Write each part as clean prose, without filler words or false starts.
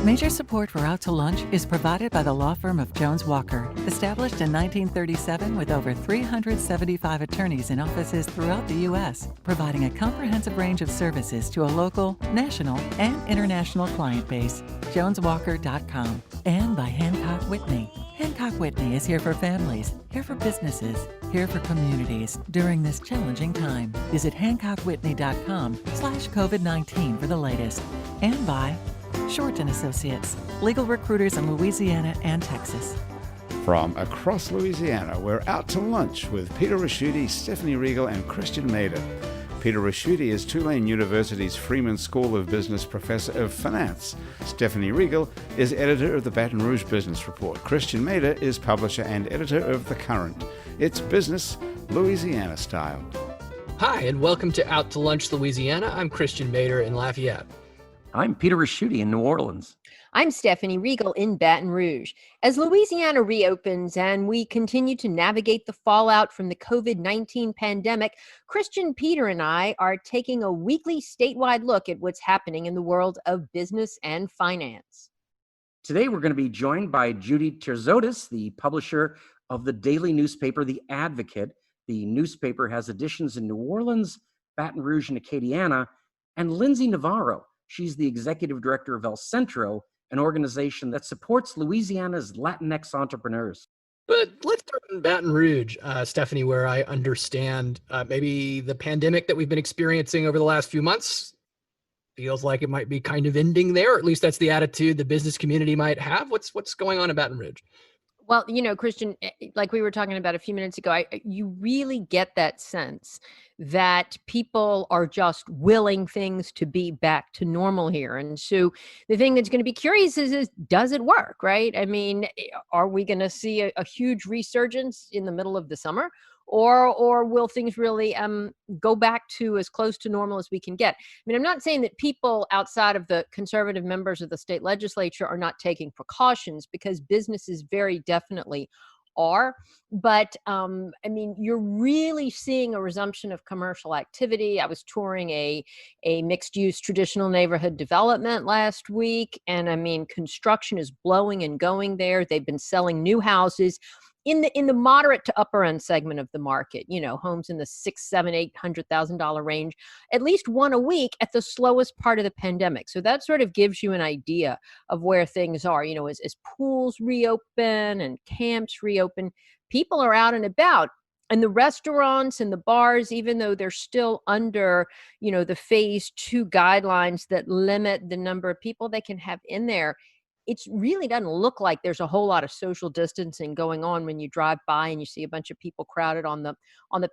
Major support for Out to Lunch is provided by the law firm of Jones Walker, established in 1937 with over 375 attorneys in offices throughout the U.S., providing a comprehensive range of services to a local, national, and international client base. JonesWalker.com. And by Hancock Whitney. Hancock Whitney is here for families, here for businesses, here for communities during this challenging time. Visit HancockWhitney.com/COVID-19 for the latest. And by Short & Associates, legal recruiters in Louisiana and Texas. From across Louisiana, we're out to lunch with Peter Raschuti, Stephanie Regal, and Christian Mader. Peter Raschuti is Tulane University's Freeman School of Business Professor of Finance. Stephanie Regal is editor of the Baton Rouge Business Report. Christian Mader is publisher and editor of The Current. It's business, Louisiana style. Hi, and welcome to Out to Lunch, Louisiana. I'm Christian Mader in Lafayette. I'm Peter Raschuti in New Orleans. I'm Stephanie Regal in Baton Rouge. As Louisiana reopens and we continue to navigate the fallout from the COVID-19 pandemic, Christian, Peter, and I are taking a weekly statewide look at what's happening in the world of business and finance. Today, we're going to be joined by Judi Terzotis, the publisher of the daily newspaper, The Advocate. The newspaper has editions in New Orleans, Baton Rouge, and Acadiana, and Lindsay Navarro. She's the executive director of El Centro, an organization that supports Louisiana's Latinx Entrepreneurs. But let's start in Baton Rouge, Stephanie, where I understand maybe the pandemic that we've been experiencing over the last few months feels like it might be kind of ending there. Or at least that's the attitude the business community might have. What's going on in Baton Rouge? Well, Christian, like we were talking about a few minutes ago, you really get that sense that people are just willing things to be back to normal here. And so the thing that's going to be curious is does it work, right? I mean, are we going to see a huge resurgence in the middle of the summer? Or will things really go back to as close to normal as we can get? I mean, I'm not saying that people outside of the conservative members of the state legislature are not taking precautions, because businesses very definitely are. But I mean, you're really seeing a resumption of commercial activity. I was touring a mixed-use traditional neighborhood development last week, and I mean, construction is blowing and going there. They've been selling new houses in the moderate to upper end segment of the market, homes in the $600,000, $800,000 range, at least one a week at the slowest part of the pandemic. So that sort of gives you an idea of where things are. As pools reopen and camps reopen, people are out and about. And the restaurants and the bars, even though they're still under, the phase 2 guidelines that limit the number of people they can have in there, it really doesn't look like there's a whole lot of social distancing going on when you drive by and you see a bunch of people crowded on the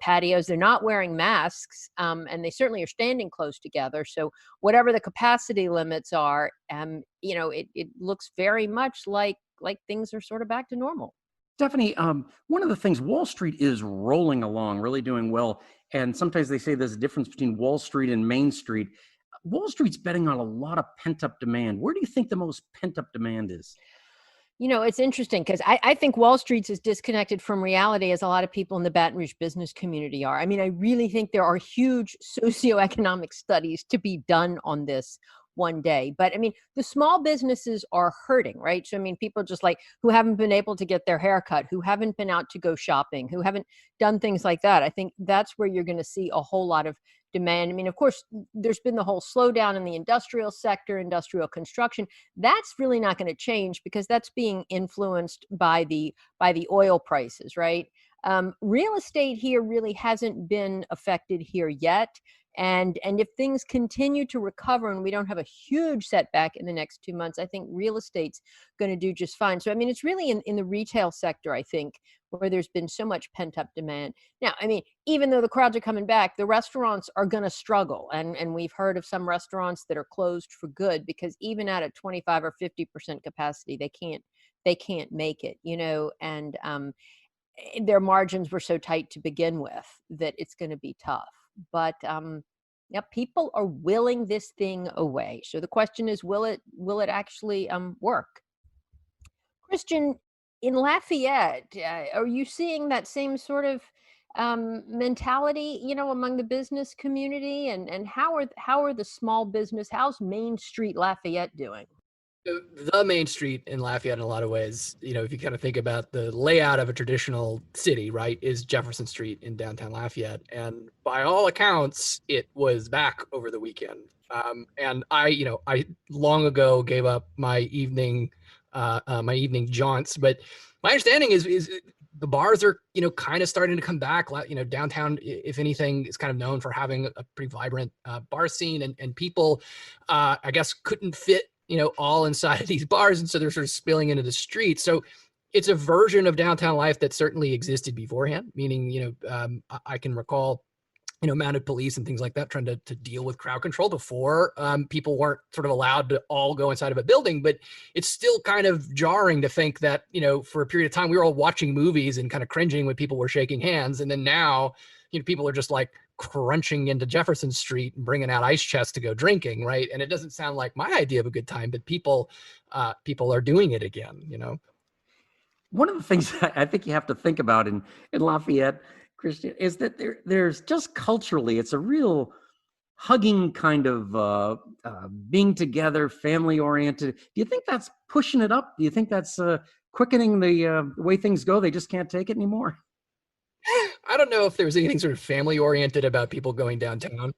patios. They're not wearing masks, and they certainly are standing close together. So whatever the capacity limits are, it looks very much like things are sort of back to normal. Stephanie, one of the things, Wall Street is rolling along, really doing well. And sometimes they say there's a difference between Wall Street and Main Street. Wall Street's betting on a lot of pent-up demand. Where do you think the most pent-up demand is? It's interesting because I think Wall Street's as disconnected from reality as a lot of people in the Baton Rouge business community are. I mean, I really think there are huge socioeconomic studies to be done on this one day. But I mean, the small businesses are hurting, right? So, I mean, people just who haven't been able to get their hair cut, who haven't been out to go shopping, who haven't done things like that. I think that's where you're going to see a whole lot of demand. I mean, of course, there's been the whole slowdown in the industrial sector, industrial construction. That's really not going to change because that's being influenced by the oil prices, right? Real estate here really hasn't been affected here yet. And if things continue to recover and we don't have a huge setback in the next 2 months, I think real estate's going to do just fine. So, I mean, it's really in the retail sector, I think, where there's been so much pent up demand. Now, I mean, even though the crowds are coming back, the restaurants are going to struggle. And we've heard of some restaurants that are closed for good because even at a 25 or 50% capacity, they can't make it, and their margins were so tight to begin with that it's going to be tough. But people are willing this thing away. So the question is, will it actually work? Christian, in Lafayette, are you seeing that same sort of mentality, among the business community? And how are the small business? How's Main Street Lafayette doing? The main street in Lafayette, in a lot of ways, if you kind of think about the layout of a traditional city, right, is Jefferson Street in downtown Lafayette. And by all accounts, it was back over the weekend. And I long ago gave up my evening jaunts, but my understanding is the bars are, kind of starting to come back. Downtown, if anything, is kind of known for having a pretty vibrant bar scene, and people, I guess, couldn't fit all inside of these bars. And so they're sort of spilling into the streets. So it's a version of downtown life that certainly existed beforehand, meaning, I can recall, mounted police and things like that trying to deal with crowd control before people weren't sort of allowed to all go inside of a building. But it's still kind of jarring to think that, for a period of time, we were all watching movies and kind of cringing when people were shaking hands. And then now, people are just like crunching into Jefferson Street and bringing out ice chests to go drinking, right? And it doesn't sound like my idea of a good time, but people are doing it again, One of the things I think you have to think about in Lafayette, Christian, is that there's just culturally, it's a real hugging kind of being together, family oriented. Do you think that's pushing it up? Do you think that's quickening the way things go? They just can't take it anymore. I don't know if there's anything sort of family oriented about people going downtown.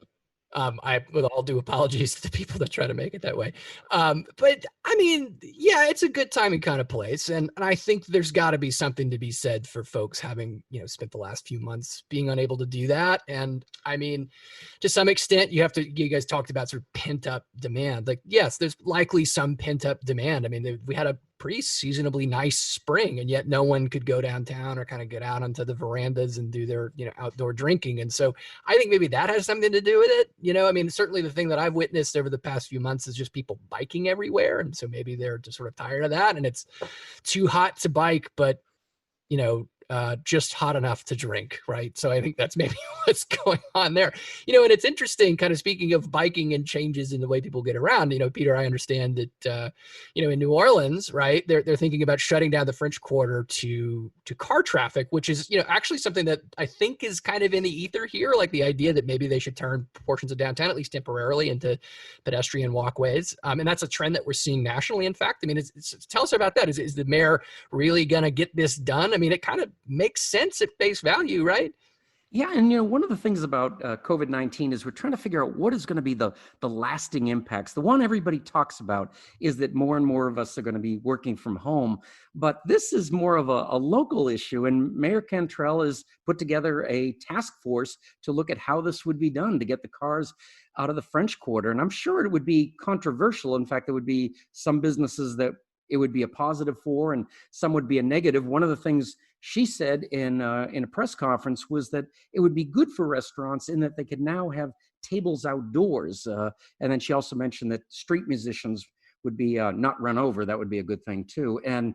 I, with all due apologies to the people that try to make it that way. But I mean, yeah, it's a good time and kind of place. And I think there's got to be something to be said for folks having, spent the last few months being unable to do that. And I mean, to some extent, you guys talked about sort of pent up demand. Like, yes, there's likely some pent up demand. I mean, we had a pretty seasonably nice spring, and yet no one could go downtown or kind of get out onto the verandas and do their, outdoor drinking. And so I think maybe that has something to do with it. I mean, certainly the thing that I've witnessed over the past few months is just people biking everywhere. And so maybe they're just sort of tired of that, and it's too hot to bike, but, just hot enough to drink, right? So I think that's maybe what's going on there. And it's interesting, kind of speaking of biking and changes in the way people get around. Peter, I understand that in New Orleans, right, they're thinking about shutting down the French Quarter to car traffic, which is actually something that I think is kind of in the ether here, like the idea that maybe they should turn portions of downtown, at least temporarily, into pedestrian walkways. And that's a trend that we're seeing nationally. In fact, I mean, tell us about that. Is the mayor really going to get this done? I mean, it kind of makes sense at face value, right? Yeah, and one of the things about COVID-19 is we're trying to figure out what is going to be the lasting impacts. The one everybody talks about is that more and more of us are going to be working from home, but this is more of a local issue. And Mayor Cantrell has put together a task force to look at how this would be done to get the cars out of the French Quarter. And I'm sure it would be controversial. In fact, there would be some businesses that it would be a positive for, and some would be a negative. One of the things she said in a press conference was that it would be good for restaurants in that they could now have tables outdoors. And then she also mentioned that street musicians would be not run over. That would be a good thing too. And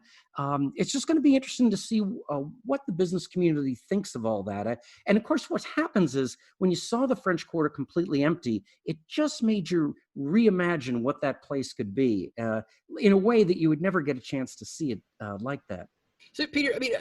it's just going to be interesting to see what the business community thinks of all that. And of course, what happens is when you saw the French Quarter completely empty, it just made you reimagine what that place could be in a way that you would never get a chance to see it like that. So, Peter, I mean,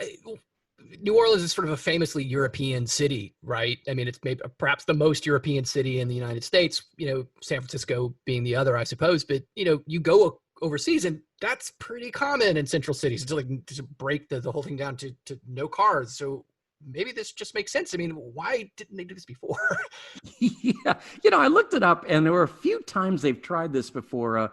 New Orleans is sort of a famously European city, right? I mean, it's maybe perhaps the most European city in the United States, San Francisco being the other, I suppose. But, you go overseas, and that's pretty common in central cities to break the whole thing down to no cars. So maybe this just makes sense. I mean, why didn't they do this before? Yeah, I looked it up, and there were a few times they've tried this before.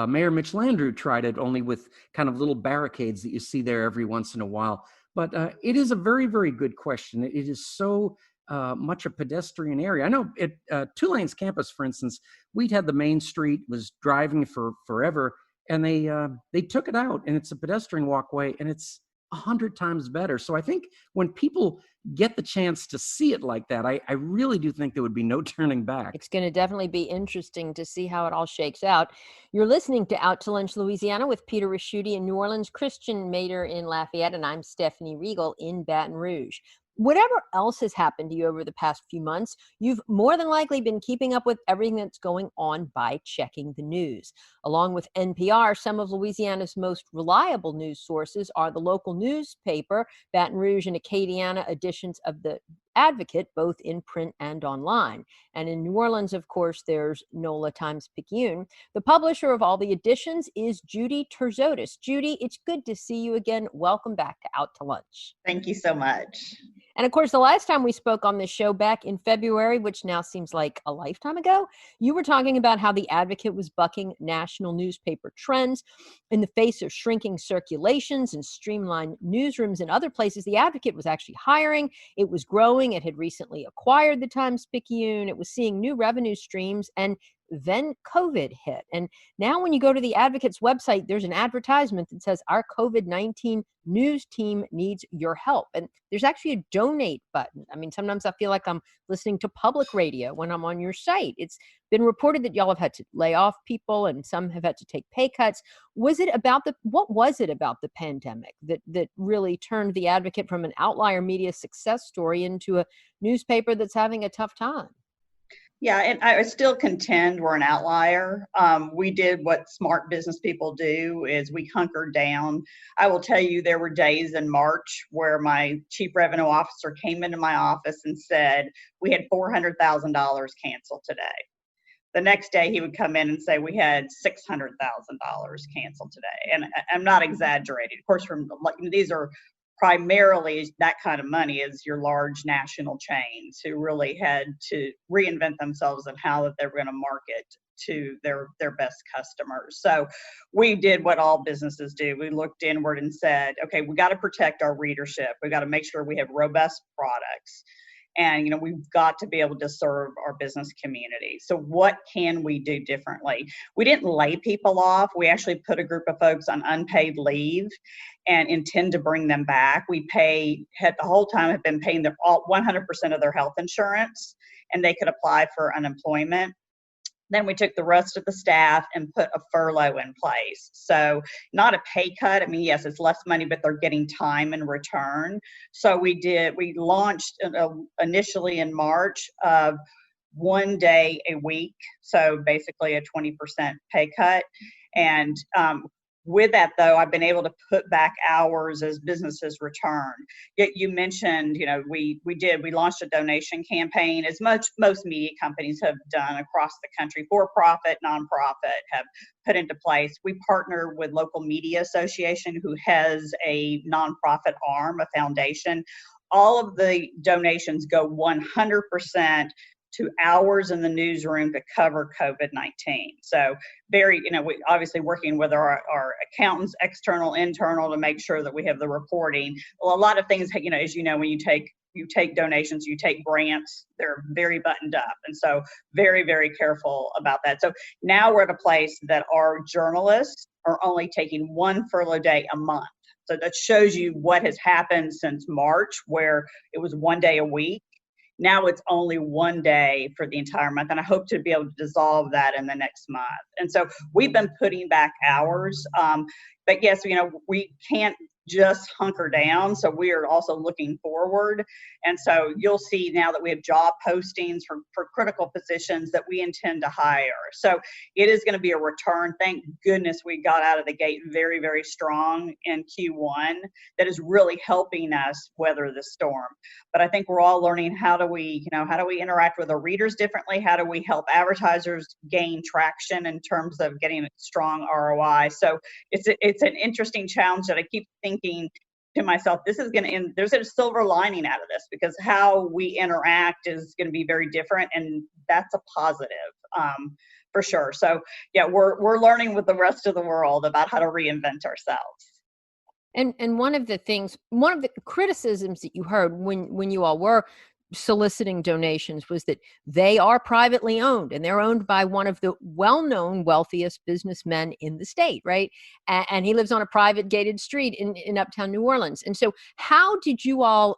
Mayor Mitch Landrieu tried it, only with kind of little barricades that you see there every once in a while. But it is a very, very good question. It is so much a pedestrian area. I know at Tulane's campus, for instance, we'd had the main street, was driving for forever, and they took it out, and it's a pedestrian walkway, and it's 100 times better. So I think when people get the chance to see it like that, I really do think there would be no turning back. It's going to definitely be interesting to see how it all shakes out. You're listening to Out to Lunch, Louisiana with Peter Raschuti in New Orleans, Christian Mader in Lafayette, and I'm Stephanie Riegel in Baton Rouge. Whatever else has happened to you over the past few months, you've more than likely been keeping up with everything that's going on by checking the news. Along with NPR, some of Louisiana's most reliable news sources are the local newspaper, Baton Rouge and Acadiana editions of the Advocate, both in print and online. And in New Orleans, of course, there's NOLA Times-Picayune. The publisher of all the editions is Judi Terzotis. Judi, it's good to see you again. Welcome back to Out to Lunch. Thank you so much. And of course, the last time we spoke on this show back in February, which now seems like a lifetime ago, you were talking about how the Advocate was bucking national newspaper trends in the face of shrinking circulations and streamlined newsrooms in other places. The Advocate was actually hiring. It was growing. It had recently acquired the Times-Picayune. It was seeing new revenue streams, and then COVID hit. And now when you go to the Advocate's website, there's an advertisement that says our COVID-19 news team needs your help. And there's actually a donate button. I mean, sometimes I feel like I'm listening to public radio when I'm on your site. It's been reported that y'all have had to lay off people and some have had to take pay cuts. What was it about the pandemic that really turned the Advocate from an outlier media success story into a newspaper that's having a tough time? Yeah, and I still contend we're an outlier. We did what smart business people do, is we hunkered down. I will tell you, there were days in March where my chief revenue officer came into my office and said, we had $400,000 canceled today. The next day he would come in and say, we had $600,000 canceled today. And I'm not exaggerating. Of course, these are primarily, that kind of money is your large national chains who really had to reinvent themselves and how that they were going to market to their best customers. So we did what all businesses do. We looked inward and said, okay, we got to protect our readership. We got to make sure we have robust products. And, we've got to be able to serve our business community. So what can we do differently? We didn't lay people off. We actually put a group of folks on unpaid leave and intend to bring them back. We had the whole time have been paying them all 100% of their health insurance, and they could apply for unemployment. Then we took the rest of the staff and put a furlough in place. So not a pay cut. I mean, yes, it's less money, but they're getting time in return. So we launched initially in March of 1 day a week. So basically a 20% pay cut. And with that, though, I've been able to put back hours as businesses return. Yet you mentioned, we launched a donation campaign, as most media companies have done across the country. For-profit, nonprofit have put into place. We partner with local media association who has a nonprofit arm, a foundation. All of the donations go 100% to hours in the newsroom to cover COVID-19. So we obviously working with our accountants, external, internal, to make sure that we have the reporting. Well, a lot of things, as you know, when you take donations, you take grants, they're very buttoned up. And so very, very careful about that. So now we're at a place that our journalists are only taking one furlough day a month. So that shows you what has happened since March, where it was 1 day a week. Now it's only 1 day for the entire month, and I hope to be able to dissolve that in the next month. And so we've been putting back hours, but yes, we can't just hunker down. So we are also looking forward. And so you'll see now that we have job postings for critical positions that we intend to hire. So it is going to be a return. Thank goodness we got out of the gate very, very strong in Q1. That is really helping us weather the storm. But I think we're all learning how do we interact with our readers differently? How do we help advertisers gain traction in terms of getting a strong ROI? So it's an interesting challenge that I keep thinking to myself, this is going to end. There's a silver lining out of this, because how we interact is going to be very different, and that's a positive for sure. So yeah, we're learning with the rest of the world about how to reinvent ourselves. And one of the criticisms that you heard when you all were soliciting donations was that they are privately owned, and they're owned by one of the well-known wealthiest businessmen in the state, right? And he lives on a private gated street in uptown New Orleans. And so how did you all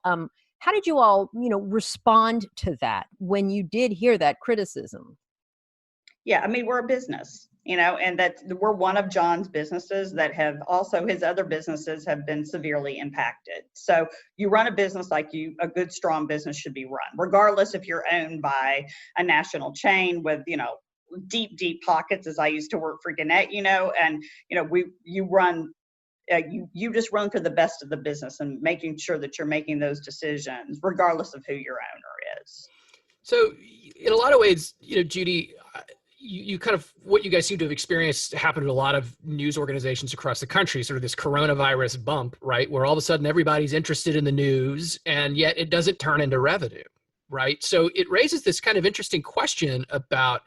respond to that when you did hear that criticism? Yeah, I mean, we're a business, and we're one of John's businesses that have also, his other businesses have been severely impacted. So you run a business like a good, strong business should be run, regardless if you're owned by a national chain with, deep, deep pockets, as I used to work for Gannett, and, you run you just run for the best of the business and making sure that you're making those decisions, regardless of who your owner is. So in a lot of ways, Judi, you kind of, what you guys seem to have experienced happened to a lot of news organizations across the country, sort of this coronavirus bump, right? Where all of a sudden everybody's interested in the news and yet it doesn't turn into revenue, right? So it raises this kind of interesting question about,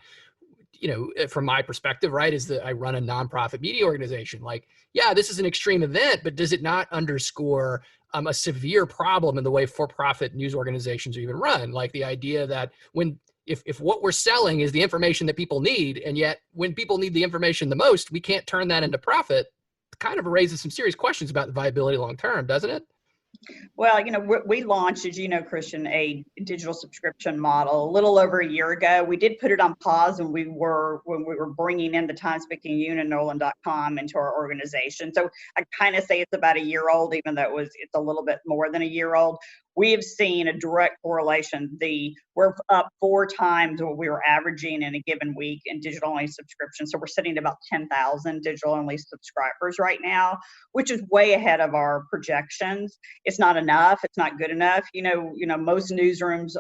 from my perspective, right, is that I run a nonprofit media organization. Like, yeah, this is an extreme event, but does it not underscore a severe problem in the way for-profit news organizations are even run? Like the idea that if what we're selling is the information that people need, and yet when people need the information the most, we can't turn that into profit, it kind of raises some serious questions about the viability long-term, doesn't it? Well, we launched, as you know, Christian, a digital subscription model a little over a year ago. We did put it on pause when we were bringing in the Times-Picayune and Nolan.com into our organization. So I kind of say it's about a year old, even though it's a little bit more than a year old. We have seen a direct correlation. We're up 4 times what we were averaging in a given week in digital-only subscriptions. So we're sitting at about 10,000 digital-only subscribers right now, which is way ahead of our projections. It's not enough. It's not good enough. Most newsrooms,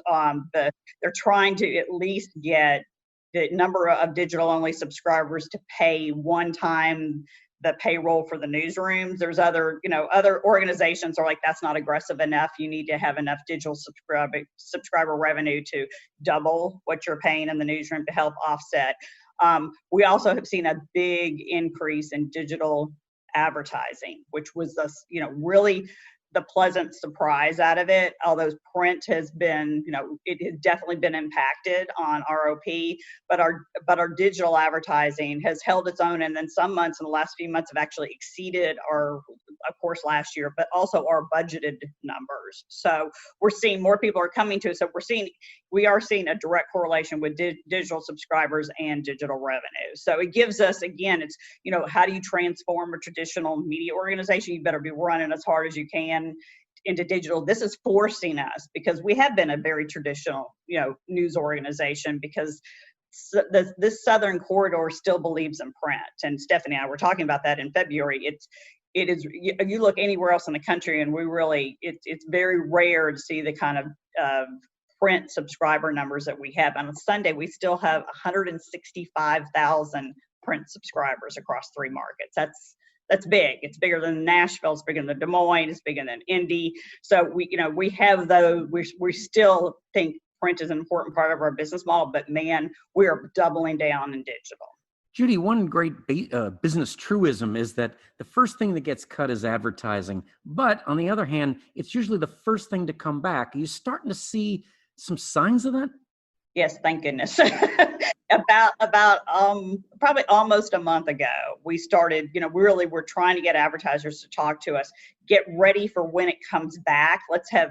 they're trying to at least get the number of digital-only subscribers to pay one time the payroll for the newsrooms. There's other organizations are like, that's not aggressive enough. You need to have enough digital subscriber revenue to double what you're paying in the newsroom to help offset. We also have seen a big increase in digital advertising, which was really the pleasant surprise out of it. Although print has been, it has definitely been impacted on ROP, but our digital advertising has held its own. And then some months in the last few months have actually exceeded our, of course, last year, but also our budgeted numbers. So we're seeing more people are coming to us. So we are seeing a direct correlation with digital subscribers and digital revenue. So it gives us, again, it's, how do you transform a traditional media organization? You better be running as hard as you can into digital. This is forcing us, because we have been a very traditional, news organization, because this Southern corridor still believes in print. And Stephanie and I were talking about that in February. It is, you look anywhere else in the country, and it's very rare to see the kind of print subscriber numbers that we have. On Sunday, we still have 165,000 print subscribers across 3 markets. That's big. It's bigger than Nashville. It's bigger than Des Moines. It's bigger than Indy. So we have those. We still think print is an important part of our business model, but man, we are doubling down in digital. Judi, one great business truism is that the first thing that gets cut is advertising. But on the other hand, it's usually the first thing to come back. Are you starting to see some signs of that? Yes, thank goodness. About probably almost a month ago, we started, really we're trying to get advertisers to talk to us, get ready for when it comes back. Let's have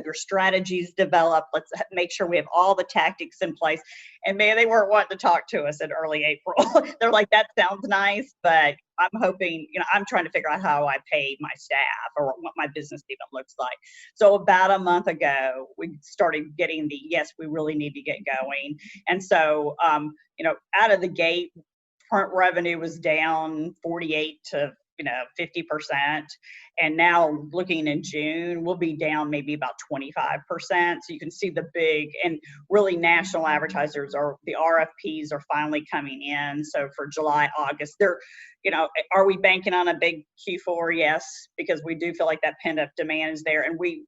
your strategies developed. Let's make sure we have all the tactics in place. And man, they weren't wanting to talk to us in early April. They're like, that sounds nice, but I'm hoping, I'm trying to figure out how I pay my staff or what my business even looks like. So about a month ago, we started getting yes, we really need to get going. And so, out of the gate, print revenue was down 48 to 50%. And now looking in June, we'll be down maybe about 25%. So you can see the big, and really national advertisers the RFPs are finally coming in. So for July, August, are we banking on a big Q4? Yes, because we do feel like that pent up demand is there. And we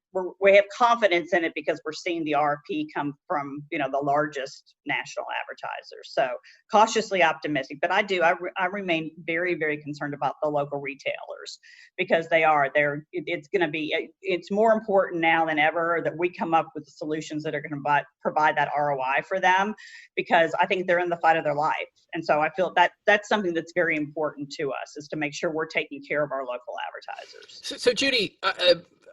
have confidence in it because we're seeing the RFP come from, the largest national advertisers. So cautiously optimistic, but I remain very, very concerned about the local retailers, because it's more important now than ever that we come up with the solutions that are going to provide that ROI for them, because I think they're in the fight of their life. And so I feel that's something that's very important to us, is to make sure we're taking care of our local advertisers. So Judi,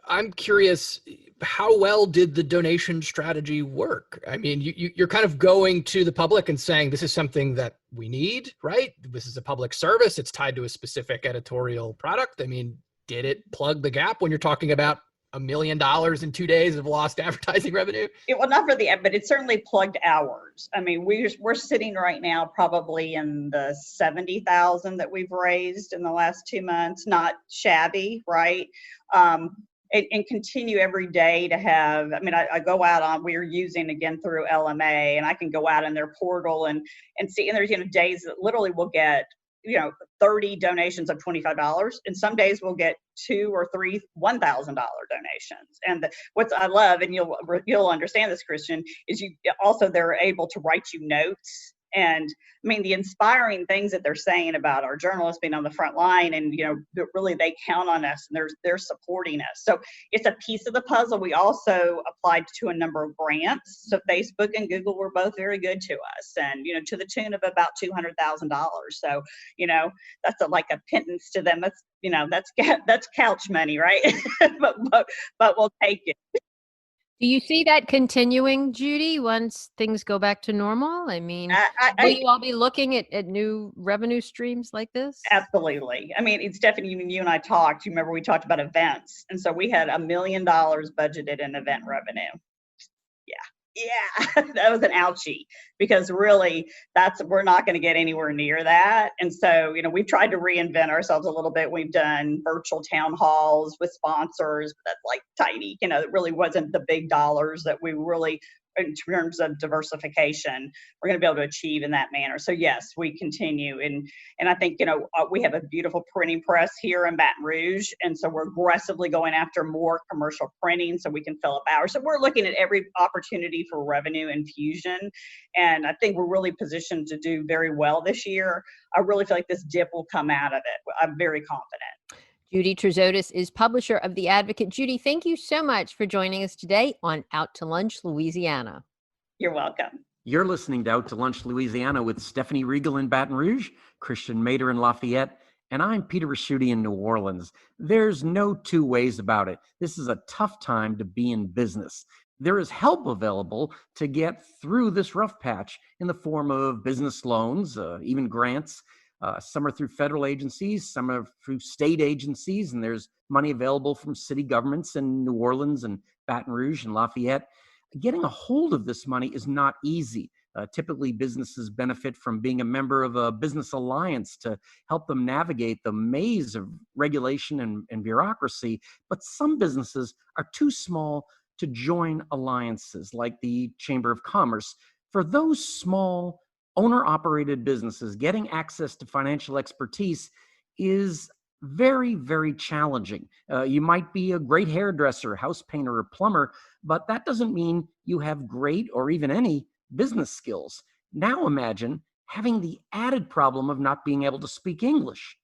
I'm curious, how well did the donation strategy work? I mean, you're kind of going to the public and saying, this is something that we need, right? This is a public service. It's tied to a specific editorial product. I mean, did it plug the gap when you're talking about $1 million in 2 days of lost advertising revenue? Well, not for the, but it certainly plugged hours. I mean, we're sitting right now probably in the 70,000 that we've raised in the last 2 months. Not shabby, right? And continue every day to have, I mean, I go out on, we're using again through LMA, and I can go out in their portal and see, and there's, days that literally will get, 30 donations of $25. And some days we'll get 2 or 3 $1,000 donations. And what I love, and you'll understand this, Christian, is they're able to write you notes. And I mean, the inspiring things that they're saying about our journalists being on the front line, and really they count on us, and they're supporting us. So it's a piece of the puzzle. We also applied to a number of grants. So Facebook and Google were both very good to us, and to the tune of about $200,000. So that's like a pittance to them. That's couch money, right? but we'll take it. Do you see that continuing, Judi, once things go back to normal? I mean, will you all be looking at new revenue streams like this? Absolutely. I mean, it's definitely, you and I talked, you remember we talked about events. And so we had $1 million budgeted in event revenue. Yeah, that was an ouchie, because really we're not going to get anywhere near that. And so, we've tried to reinvent ourselves a little bit. We've done virtual town halls with sponsors, but that's like tiny, it really wasn't the big dollars that we really, in terms of diversification, we're going to be able to achieve in that manner. So yes, we continue. And I think, we have a beautiful printing press here in Baton Rouge. And so we're aggressively going after more commercial printing so we can fill up hours. So we're looking at every opportunity for revenue infusion. And I think we're really positioned to do very well this year. I really feel like this dip will come out of it. I'm very confident. Judi Terzotis is publisher of The Advocate. Judi, thank you so much for joining us today on Out to Lunch, Louisiana. You're welcome. You're listening to Out to Lunch, Louisiana with Stephanie Regal in Baton Rouge, Christian Mader in Lafayette, and I'm Peter Raschuti in New Orleans. There's no two ways about it. This is a tough time to be in business. There is help available to get through this rough patch in the form of business loans, even grants. Some are through federal agencies, some are through state agencies, and there's money available from city governments in New Orleans and Baton Rouge and Lafayette. Getting a hold of this money is not easy. Typically, businesses benefit from being a member of a business alliance to help them navigate the maze of regulation and bureaucracy, but some businesses are too small to join alliances like the Chamber of Commerce. For those small owner-operated businesses, getting access to financial expertise is very, very challenging. You might be a great hairdresser, house painter, or plumber, but that doesn't mean you have great or even any business skills. Now imagine having the added problem of not being able to speak English.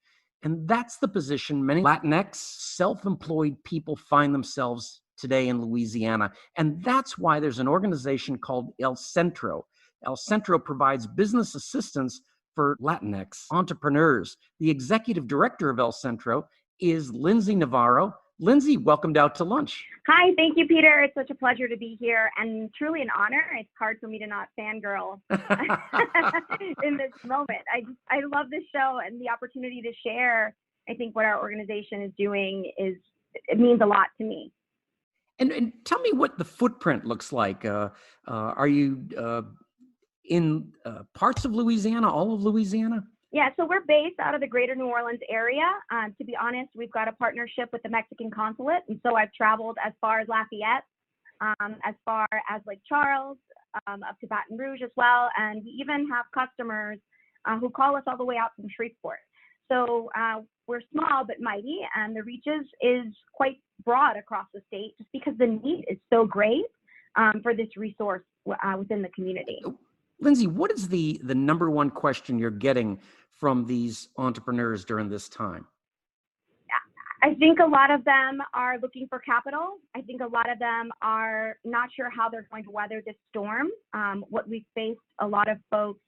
And that's the position many Latinx self-employed people find themselves today in Louisiana. And that's why there's an organization called El Centro. El Centro provides business assistance for Latinx entrepreneurs. The executive director of El Centro is Lindsay Navarro. Lindsay, welcomed Out to Lunch. Hi, thank you, Peter. It's such a pleasure to be here and truly an honor. It's hard for me to not fangirl in this moment. I love this show and the opportunity to share. I think what our organization is doing it means a lot to me. And tell me what the footprint looks like. Are you in parts of Louisiana, all of Louisiana? Yeah, so we're based out of the greater New Orleans area. To be honest, we've got a partnership with the Mexican consulate. And so I've traveled as far as Lafayette, as far as Lake Charles, up to Baton Rouge as well. And we even have customers who call us all the way out from Shreveport. So we're small but mighty, and the reach is quite broad across the state just because the need is so great for this resource within the community. Lindsay, what is the number one question you're getting from these entrepreneurs during this time? I think a lot of them are looking for capital. I think a lot of them are not sure how they're going to weather this storm. What we've faced, a lot of folks,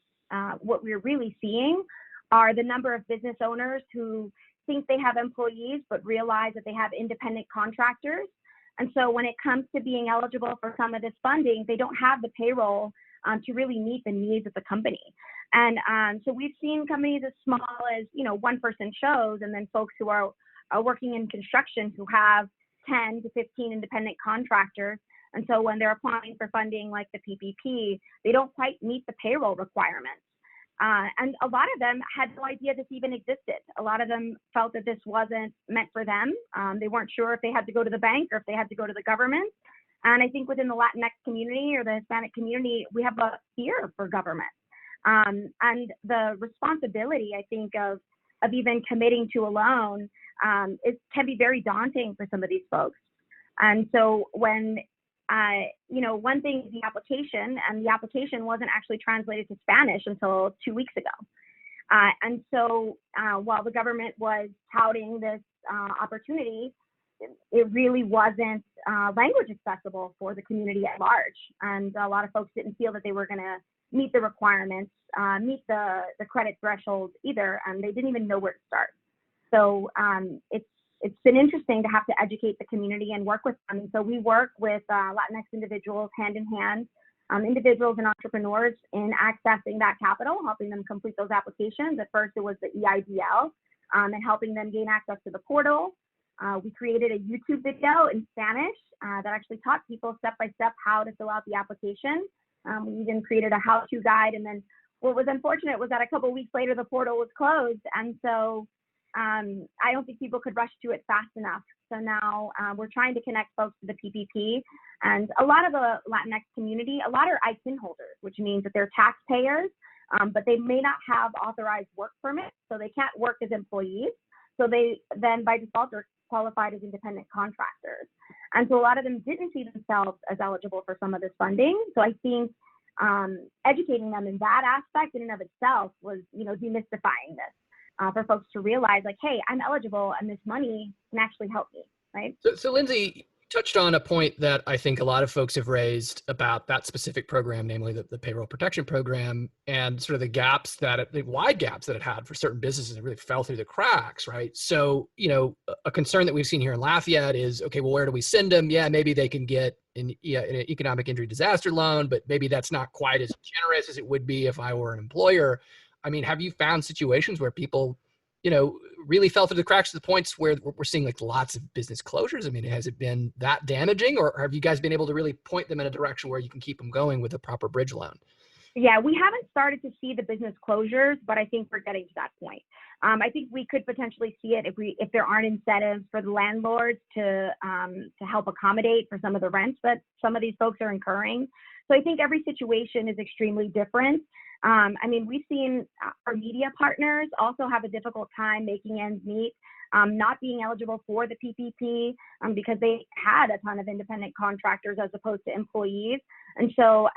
what we're really seeing are the number of business owners who think they have employees but realize that they have independent contractors. And so when it comes to being eligible for some of this funding, they don't have the payroll to really meet the needs of the company. And so we've seen companies as small as, one-person shows, and then folks who are working in construction who have, 10 to 15 independent contractors. And so when they're applying for funding like the PPP, they don't quite meet the payroll requirements. And a lot of them had no idea this even existed. A lot of them felt that this wasn't meant for them. They weren't sure if they had to go to the bank or if they had to go to the government. And I think within the Latinx community or the Hispanic community, we have a fear for government. And the responsibility, I think, of even committing to a loan can be very daunting for some of these folks. And so when one thing is the application, and the application wasn't actually translated to Spanish until 2 weeks ago. And so while the government was touting this opportunity, it really wasn't language accessible for the community at large. And a lot of folks didn't feel that they were going to meet the requirements, meet the credit thresholds either, and they didn't even know where to start. So it's been interesting to have to educate the community and work with them. And so we work with Latinx individuals hand in hand, individuals and entrepreneurs in accessing that capital, helping them complete those applications. At first, it was the EIDL and helping them gain access to the portal. We created a YouTube video in Spanish that actually taught people step by step how to fill out the application. We even created a how-to guide. And then what was unfortunate was that a couple of weeks later, the portal was closed. And so I don't think people could rush to it fast enough. So now we're trying to connect folks to the PPP. And a lot of the Latinx community, a lot are ITIN holders, which means that they're taxpayers, but they may not have authorized work permits, so they can't work as employees. So they then by default are qualified as independent contractors. And so a lot of them didn't see themselves as eligible for some of this funding. So I think educating them in that aspect in and of itself was, demystifying this. For folks to realize, like, hey, I'm eligible and this money can actually help me, right? So Lindsay, you touched on a point that I think a lot of folks have raised about that specific program, namely the payroll protection program, and sort of the wide gaps that it had for certain businesses that really fell through the cracks, right? So, a concern that we've seen here in Lafayette is, okay, well, where do we send them? Yeah, maybe they can get an economic injury disaster loan, but maybe that's not quite as generous as it would be if I were an employer. I mean, have you found situations where people, really fell through the cracks to the points where we're seeing like lots of business closures? I mean, has it been that damaging, or have you guys been able to really point them in a direction where you can keep them going with a proper bridge loan? Yeah, we haven't started to see the business closures, but I think we're getting to that point. I think we could potentially see it if there aren't incentives for the landlords to help accommodate for some of the rents that some of these folks are incurring. So I think every situation is extremely different. We've seen our media partners also have a difficult time making ends meet, not being eligible for the PPP because they had a ton of independent contractors as opposed to employees. And so,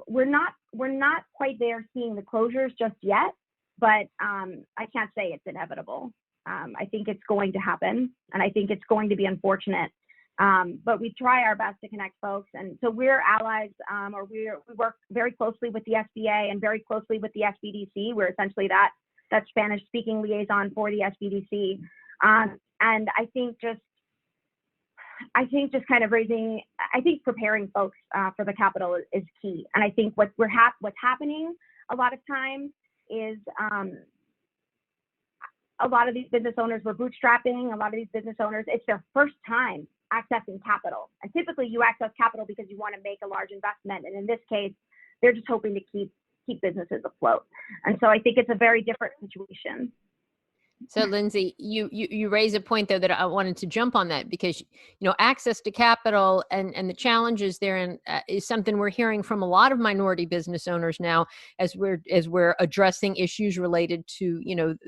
we're not quite there seeing the closures just yet, but I can't say it's inevitable. I think it's going to happen, and I think it's going to be unfortunate. But we try our best to connect folks. And so we're allies, we work very closely with the SBA and very closely with the SBDC. We're essentially that Spanish speaking liaison for the SBDC. And I think just kind of preparing folks for the capital is key. And I think what's happening a lot of times is a lot of these business owners were bootstrapping. A lot of these business owners, it's their first time accessing capital. And typically you access capital because you want to make a large investment. And in this case, they're just hoping to keep businesses afloat. And so I think it's a very different situation. So Lindsay, you raise a point though that I wanted to jump on that, because access to capital and the challenges therein is something we're hearing from a lot of minority business owners now as we're addressing issues related to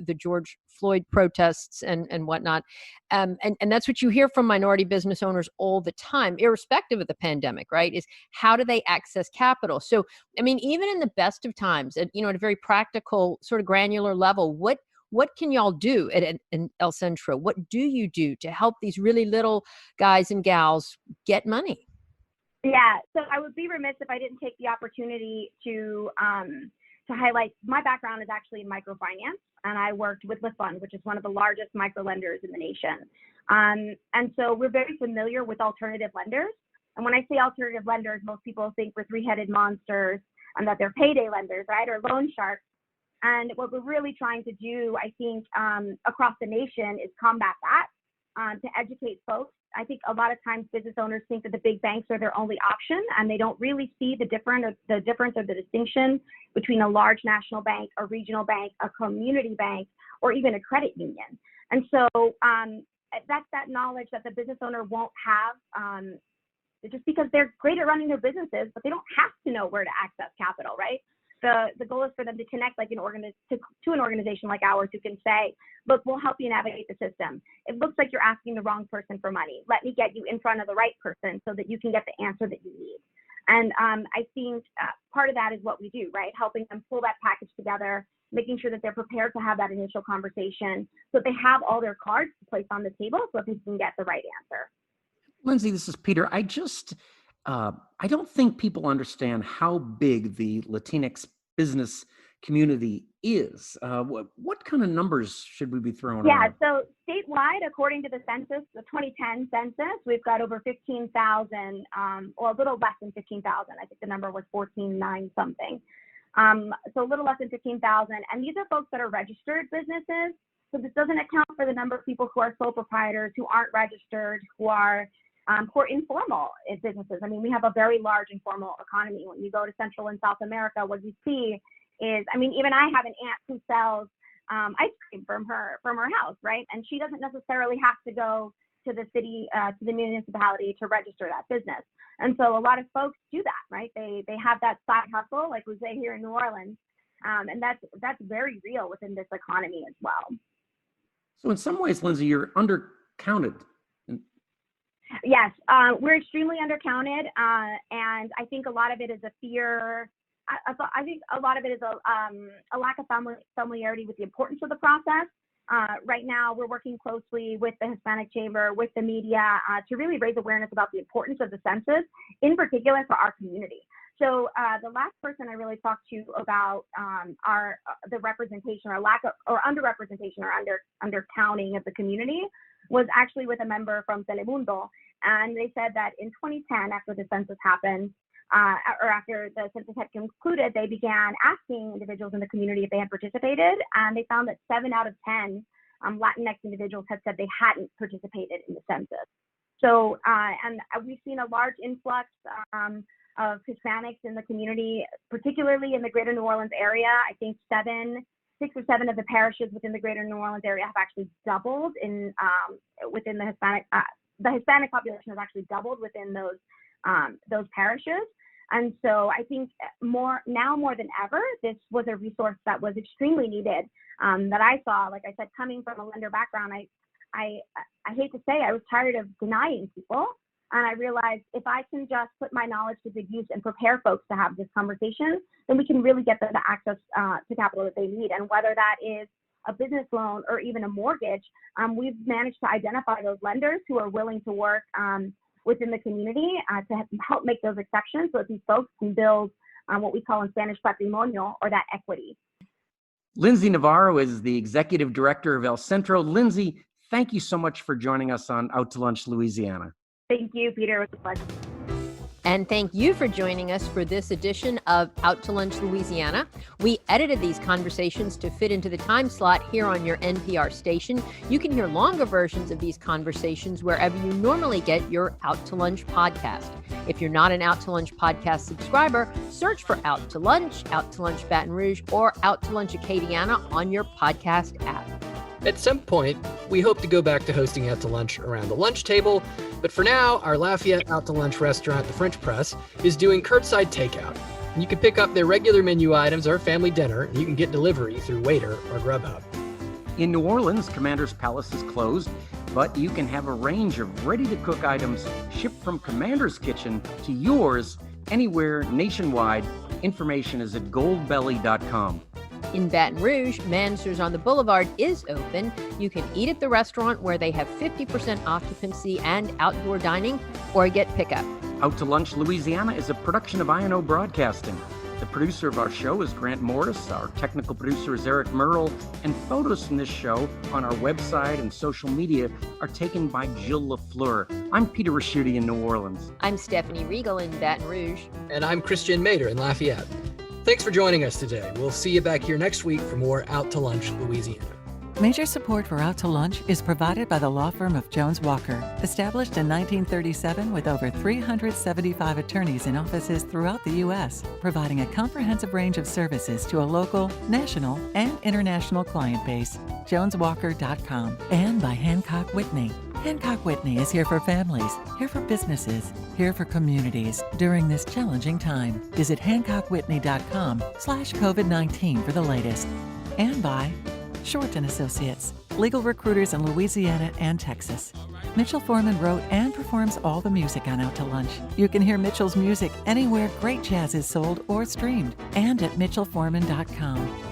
the George Floyd protests and whatnot, and that's what you hear from minority business owners all the time, irrespective of the pandemic, right? Is how do they access capital? So I mean, even in the best of times, at a very practical sort of granular level, what can y'all do at El Centro? What do you do to help these really little guys and gals get money? Yeah, so I would be remiss if I didn't take the opportunity to highlight my background is actually in microfinance, and I worked with LaFund, which is one of the largest micro lenders in the nation. And so we're very familiar with alternative lenders. And when I say alternative lenders, most people think we're three-headed monsters and that they're payday lenders, right, or loan sharks. And what we're really trying to do, I think, across the nation is combat that, to educate folks. I think a lot of times business owners think that the big banks are their only option, and they don't really see the difference or the distinction between a large national bank, a regional bank, a community bank, or even a credit union. And so that's that knowledge that the business owner won't have, just because they're great at running their businesses, but they don't have to know where to access capital, right? The goal is for them to connect to an organization like ours who can say, look, we'll help you navigate the system. It looks like you're asking the wrong person for money. Let me get you in front of the right person so that you can get the answer that you need. And I think part of that is what we do, right? Helping them pull that package together, making sure that they're prepared to have that initial conversation so that they have all their cards placed on the table so that they can get the right answer. Lindsay, this is Peter. I don't think people understand how big the Latinx business community is. What kind of numbers should we be throwing around? Yeah, so statewide, according to the census, the 2010 census, we've got over 15,000, or a little less than 15,000. I think the number was 14,900 something. So a little less than 15,000. And these are folks that are registered businesses. So this doesn't account for the number of people who are sole proprietors, who aren't registered, who are informal businesses. I mean, we have a very large informal economy. When you go to Central and South America, what you see is, I mean, even I have an aunt who sells ice cream from her house, right? And she doesn't necessarily have to go to the city, to the municipality to register that business. And so a lot of folks do that, right? They have that side hustle, like we say here in New Orleans, and that's very real within this economy as well. So in some ways, Lindsay, you're undercounted. Yes, we're extremely undercounted, and I think a lot of it is a fear. I think a lot of it is a lack of familiarity with the importance of the process. Right now, we're working closely with the Hispanic Chamber, with the media, to really raise awareness about the importance of the census, in particular for our community. So the last person I really talked to about the representation or lack of, or underrepresentation or undercounting of the community was actually with a member from Telemundo. And they said that in 2010, after the census happened, or after the census had concluded, they began asking individuals in the community if they had participated, and they found that 7 out of 10 Latinx individuals had said they hadn't participated in the census. So, and we've seen a large influx of Hispanics in the community, particularly in the greater New Orleans area. I think 6 or 7 of the parishes within the greater New Orleans area have actually doubled in within the Hispanic. The Hispanic population has actually doubled within those parishes. And so I think more than ever, this was a resource that was extremely needed, that I saw, like I said, coming from a lender background, I hate to say, I was tired of denying people. And I realized if I can just put my knowledge to good use and prepare folks to have this conversation, then we can really get them the access to capital that they need. And whether that is a business loan or even a mortgage, we've managed to identify those lenders who are willing to work within the community to help make those exceptions so that these folks can build what we call in Spanish patrimonio, or that equity. Lindsay Navarro is the executive director of El Centro. Lindsay, thank you so much for joining us on Out to Lunch, Louisiana. Thank you, Peter. It was a pleasure. And thank you for joining us for this edition of Out to Lunch, Louisiana. We edited these conversations to fit into the time slot here on your NPR station. You can hear longer versions of these conversations wherever you normally get your Out to Lunch podcast. If you're not an Out to Lunch podcast subscriber, search for Out to Lunch Baton Rouge, or Out to Lunch Acadiana on your podcast app. At some point, we hope to go back to hosting Out to Lunch around the lunch table, but for now, our Lafayette Out to Lunch restaurant, the French Press, is doing curbside takeout. And you can pick up their regular menu items or family dinner, and you can get delivery through Waiter or Grubhub. In New Orleans, Commander's Palace is closed, but you can have a range of ready-to-cook items shipped from Commander's Kitchen to yours anywhere nationwide. Information is at goldbelly.com. In Baton Rouge, Mansur's on the Boulevard is open. You can eat at the restaurant where they have 50% occupancy and outdoor dining, or get pickup. Out to Lunch, Louisiana is a production of I&O Broadcasting. The producer of our show is Grant Morris. Our technical producer is Eric Merle. And photos from this show on our website and social media are taken by Jill LaFleur. I'm Peter Raschuti in New Orleans. I'm Stephanie Riegel in Baton Rouge. And I'm Christian Mader in Lafayette. thanks for joining us today. We'll see you back here next week for more Out to Lunch Louisiana. Major support for Out to Lunch is provided by the law firm of Jones Walker, established in 1937 with over 375 attorneys in offices throughout the U.S., providing a comprehensive range of services to a local, national, and international client base. JonesWalker.com. And by Hancock Whitney. Hancock Whitney is here for families, here for businesses, here for communities during this challenging time. Visit HancockWhitney.com/COVID-19 for the latest. And by Short & Associates, legal recruiters in Louisiana and Texas. Mitchell Foreman wrote and performs all the music on Out to Lunch. You can hear Mitchell's music anywhere great jazz is sold or streamed, and at mitchellforeman.com.